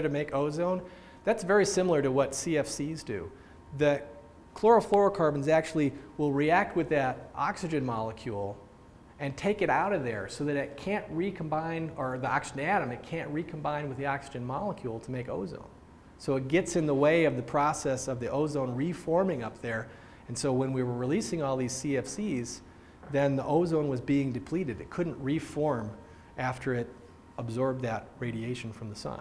to make ozone, that's very similar to what CFCs do. The chlorofluorocarbons actually will react with that oxygen molecule and take it out of there so that it can't recombine, or the oxygen atom, it can't recombine with the oxygen molecule to make ozone. So it gets in the way of the process of the ozone reforming up there. And so when we were releasing all these CFCs, then the ozone was being depleted. It couldn't reform after it absorbed that radiation from the sun.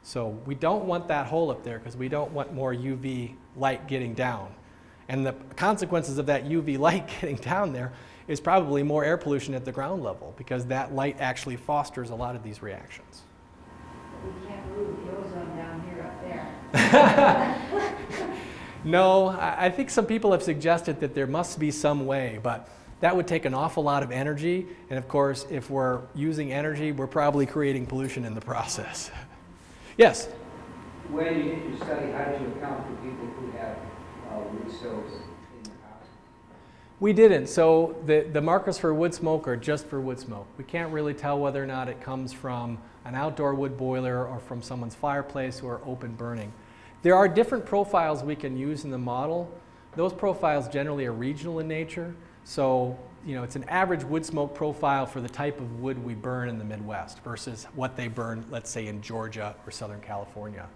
So we don't want that hole up there because we don't want more UV light getting down. And the consequences of that UV light getting down there is probably more air pollution at the ground level because that light actually fosters a lot of these reactions. We can't move the ozone down here up there. No, I think some people have suggested that there must be some way, but that would take an awful lot of energy. And of course, if we're using energy, we're probably creating pollution in the process. Yes? When you did your study, how did you account for people who have wood stoves in their house? We didn't. So the markers for wood smoke are just for wood smoke. We can't really tell whether or not it comes from an outdoor wood boiler or from someone's fireplace or open burning. There are different profiles we can use in the model. Those profiles generally are regional in nature. So, you know, it's an average wood smoke profile for the type of wood we burn in the Midwest versus what they burn, let's say, in Georgia or Southern California.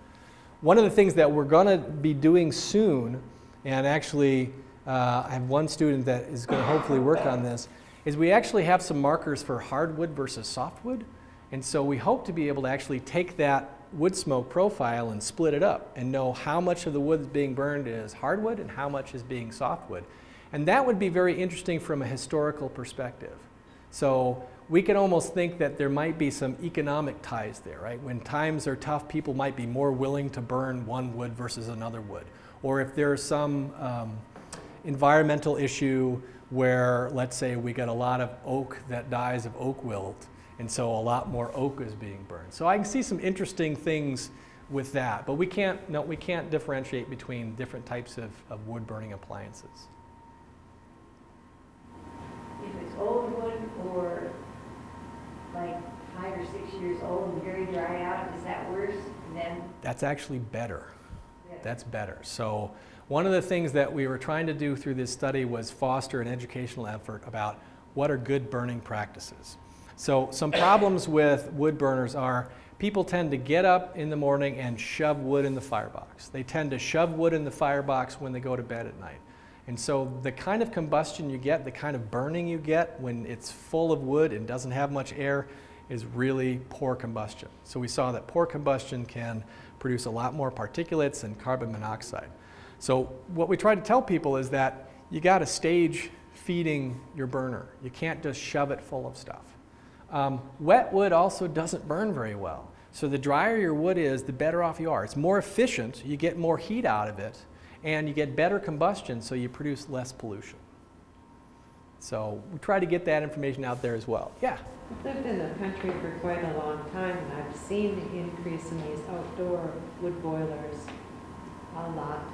One of the things that we're going to be doing soon, and actually I have one student that is going to hopefully work on this, is we actually have some markers for hardwood versus softwood. And so we hope to be able to actually take that wood smoke profile and split it up and know how much of the wood that's being burned is hardwood and how much is being softwood. And that would be very interesting from a historical perspective. So we can almost think that there might be some economic ties there, right? When times are tough, people might be more willing to burn one wood versus another wood. Or if there's some environmental issue where, let's say, we got a lot of oak that dies of oak wilt, and so a lot more oak is being burned. So I can see some interesting things with that, but we can't differentiate between different types of wood burning appliances. If it's old wood or like 5 or 6 years old and very dry out, is that worse than? That's actually better. Yeah. That's better. So one of the things that we were trying to do through this study was foster an educational effort about what are good burning practices. So some problems with wood burners are people tend to get up in the morning and shove wood in the firebox. They tend to shove wood in the firebox when they go to bed at night. And so the kind of combustion you get, the kind of burning you get when it's full of wood and doesn't have much air is really poor combustion. So we saw that poor combustion can produce a lot more particulates and carbon monoxide. So what we try to tell people is that you got to stage feeding your burner. You can't just shove it full of stuff. Wet wood also doesn't burn very well. So the drier your wood is, the better off you are. It's more efficient, you get more heat out of it, and you get better combustion, so you produce less pollution. So we try to get that information out there as well. Yeah? I've lived in the country for quite a long time, and I've seen the increase in these outdoor wood boilers a lot.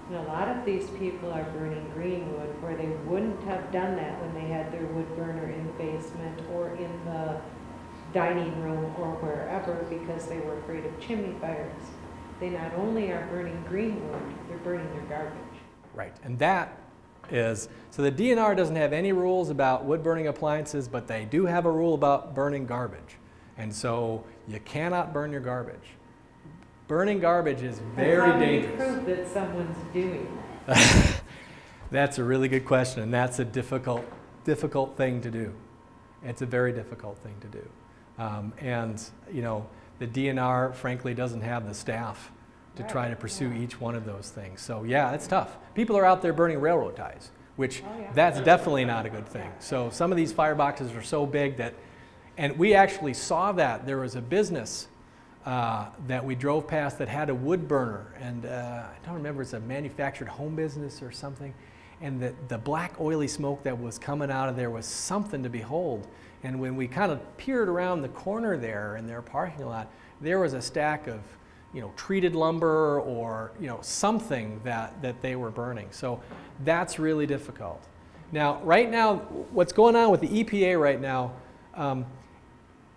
And a lot of these people are burning green wood, where they wouldn't have done that when they had their wood burner in the basement or in the dining room or wherever because they were afraid of chimney fires. They not only are burning green wood, they're burning their garbage. Right, and that is, so the DNR doesn't have any rules about wood burning appliances, but they do have a rule about burning garbage. And so you cannot burn your garbage. Burning garbage is very dangerous. How do you prove that someone's doing that? That's a really good question, and that's a difficult thing to do. It's a very difficult thing to do. And, you know, the DNR, frankly, doesn't have the staff to try to pursue each one of those things. So, yeah, it's tough. People are out there burning railroad ties, which that's definitely not a good thing. So some of these fireboxes are so big that, and we actually saw that. There was a business that we drove past that had a wood burner, and I don't remember, it's a manufactured home business or something, and the black oily smoke that was coming out of there was something to behold. And when we kind of peered around the corner there in their parking lot, there was a stack of, you know, treated lumber or, you know, something that they were burning. So that's really difficult. Now, right now, what's going on with the EPA right now,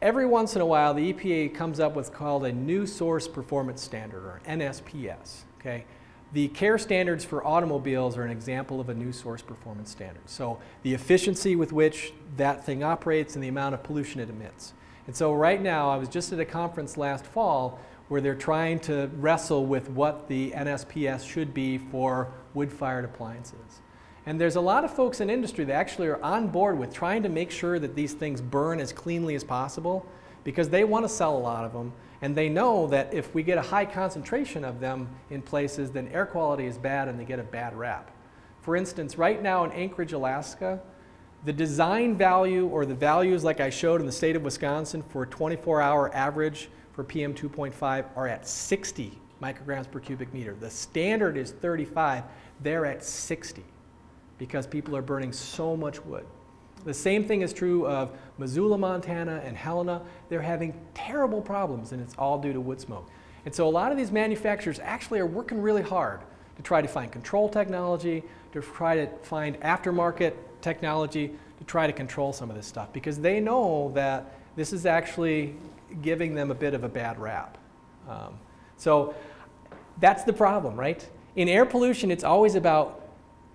every once in a while, the EPA comes up with called a New Source Performance Standard, or NSPS. Okay? The CARE standards for automobiles are an example of a new source performance standard. So the efficiency with which that thing operates and the amount of pollution it emits. And so right now, I was just at a conference last fall where they're trying to wrestle with what the NSPS should be for wood-fired appliances. And there's a lot of folks in industry that actually are on board with trying to make sure that these things burn as cleanly as possible, because they want to sell a lot of them, and they know that if we get a high concentration of them in places, then air quality is bad and they get a bad rap. For instance, right now in Anchorage, Alaska, the design value, or the values like I showed in the state of Wisconsin for a 24-hour average for PM 2.5 are at 60 micrograms per cubic meter. The standard is 35, they're at 60 because people are burning so much wood. The same thing is true of Missoula, Montana, and Helena. They're having terrible problems, and it's all due to wood smoke. And so a lot of these manufacturers actually are working really hard to try to find control technology, to try to find aftermarket technology, to try to control some of this stuff, because they know that this is actually giving them a bit of a bad rap. So that's the problem, right? In air pollution, it's always about,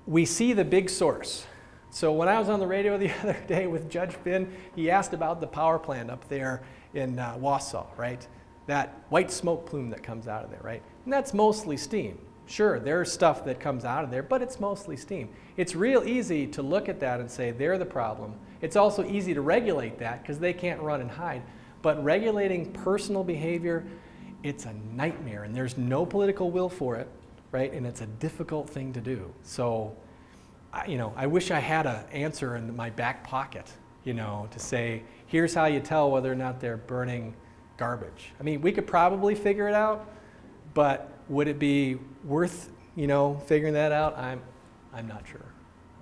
we see the big source. So when I was on the radio the other day with Judge Finn, he asked about the power plant up there in Wausau, right? That white smoke plume that comes out of there, right? And that's mostly steam. Sure, there's stuff that comes out of there, but it's mostly steam. It's real easy to look at that and say they're the problem. It's also easy to regulate that because they can't run and hide. But regulating personal behavior, it's a nightmare, and there's no political will for it, right? And it's a difficult thing to do. So, I wish I had an answer in my back pocket, to say, here's how you tell whether or not they're burning garbage. I mean, we could probably figure it out, but would it be worth, figuring that out? I'm not sure.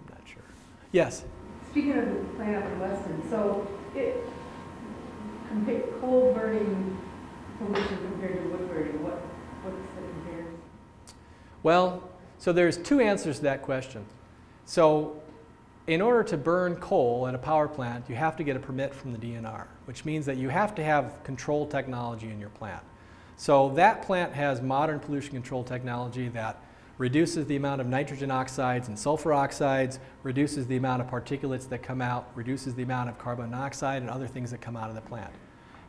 I'm not sure. Yes? Speaking of the plant up in Weston, so coal burning pollution compared to wood burning, what's the comparison? Well, so there's two answers to that question. So in order to burn coal at a power plant, you have to get a permit from the DNR, which means that you have to have control technology in your plant. So that plant has modern pollution control technology that reduces the amount of nitrogen oxides and sulfur oxides, reduces the amount of particulates that come out, reduces the amount of carbon monoxide and other things that come out of the plant.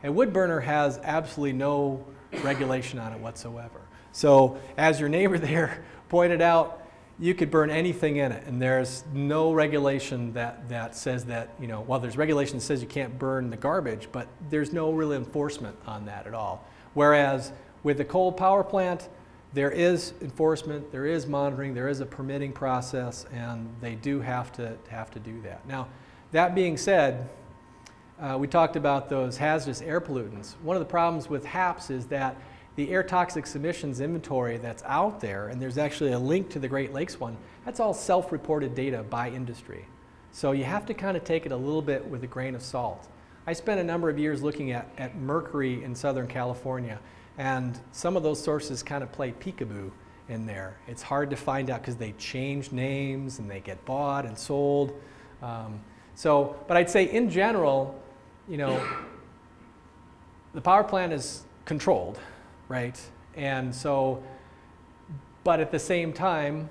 A wood burner has absolutely no regulation on it whatsoever. So as your neighbor there pointed out, you could burn anything in it, and there's no regulation that says that, well, there's regulation that says you can't burn the garbage, but there's no real enforcement on that at all. Whereas with the coal power plant, there is enforcement, there is monitoring, there is a permitting process, and they do have to do that. Now, that being said, we talked about those hazardous air pollutants. One of the problems with HAPs is that the air toxic emissions inventory that's out there, and there's actually a link to the Great Lakes one, that's all self-reported data by industry. So you have to kind of take it a little bit with a grain of salt. I spent a number of years looking at mercury in Southern California, and some of those sources kind of play peekaboo in there. It's hard to find out because they change names and they get bought and sold. But I'd say in general, the power plant is controlled, right? And so, but at the same time,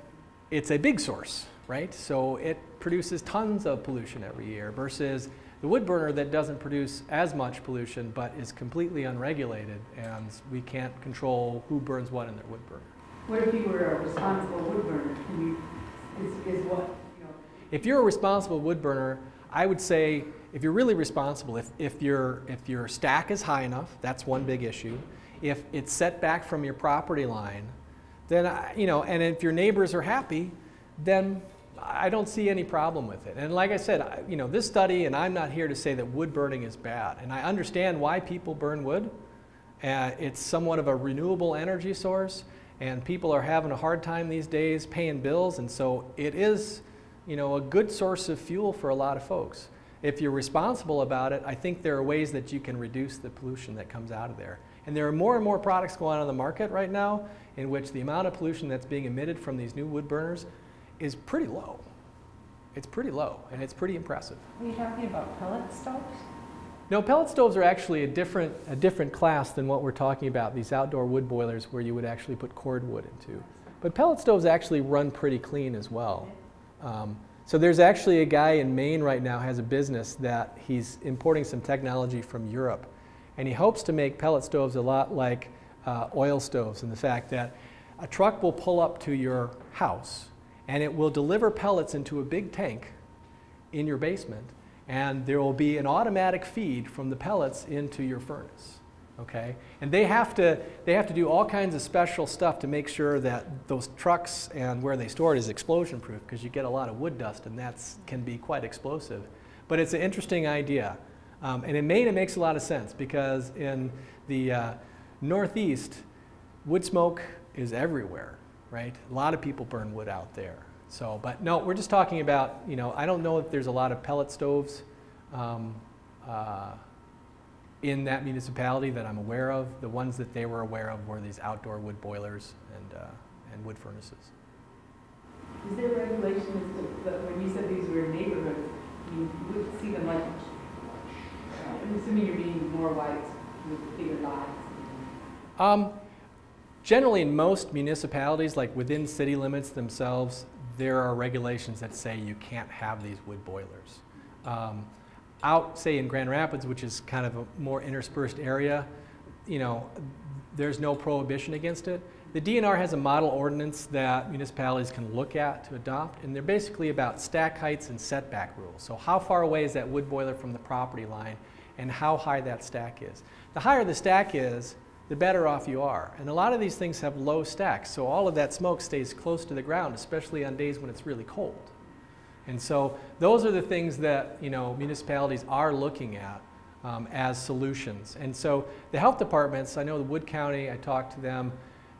it's a big source, right? So it produces tons of pollution every year versus the wood burner that doesn't produce as much pollution but is completely unregulated, and we can't control who burns what in their wood burner. What if you were a responsible wood burner? Is what, If you're a responsible wood burner, I would say if you're really responsible, if your stack is high enough, that's one big issue. If it's set back from your property line, then, and if your neighbors are happy, then I don't see any problem with it. And like I said, this study, and I'm not here to say that wood burning is bad. And I understand why people burn wood. It's somewhat of a renewable energy source, and people are having a hard time these days paying bills, and so it is, a good source of fuel for a lot of folks. If you're responsible about it, I think there are ways that you can reduce the pollution that comes out of there. And there are more and more products going on the market right now in which the amount of pollution that's being emitted from these new wood burners is pretty low. It's pretty low, and it's pretty impressive. Are you talking about pellet stoves? No, pellet stoves are actually a different class than what we're talking about, these outdoor wood boilers where you would actually put cord wood into. But pellet stoves actually run pretty clean as well. So there's actually a guy in Maine right now has a business that he's importing some technology from Europe. And he hopes to make pellet stoves a lot like oil stoves in the fact that a truck will pull up to your house and it will deliver pellets into a big tank in your basement, and there will be an automatic feed from the pellets into your furnace. Okay? And they have to do all kinds of special stuff to make sure that those trucks and where they store it is explosion proof, because you get a lot of wood dust and that can be quite explosive. But it's an interesting idea. And in Maine it makes a lot of sense because in the Northeast, wood smoke is everywhere, right? A lot of people burn wood out there. So, but no, we're just talking about, you know, I don't know if there's a lot of pellet stoves in that municipality that I'm aware of. The ones that they were aware of were these outdoor wood boilers and wood furnaces. Is there regulations that when you said these were neighborhoods, you would see them like, I'm assuming you're being more white with bigger lots? Generally, in most municipalities, like within city limits themselves, there are regulations that say you can't have these wood boilers. Out, say, in Grand Rapids, which is kind of a more interspersed area, you know, there's no prohibition against it. The DNR has a model ordinance that municipalities can look at to adopt, and they're basically about stack heights and setback rules. So how far away is that wood boiler from the property line, and how high that stack is. The higher the stack is, the better off you are. And a lot of these things have low stacks, so all of that smoke stays close to the ground, especially on days when it's really cold. And so those are the things that, you know, municipalities are looking at as solutions. And so the health departments, I know the Wood County, I talked to them,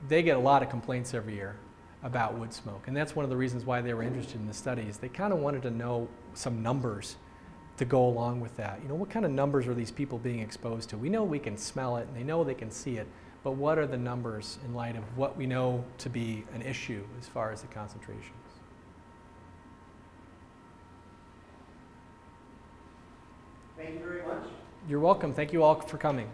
they get a lot of complaints every year about wood smoke. And that's one of the reasons why they were interested in the studies. They kind of wanted to know some numbers to go along with that. You know, what kind of numbers are these people being exposed to? We know we can smell it and they know they can see it, but what are the numbers in light of what we know to be an issue as far as the concentrations? Thank you very much. You're welcome. Thank you all for coming.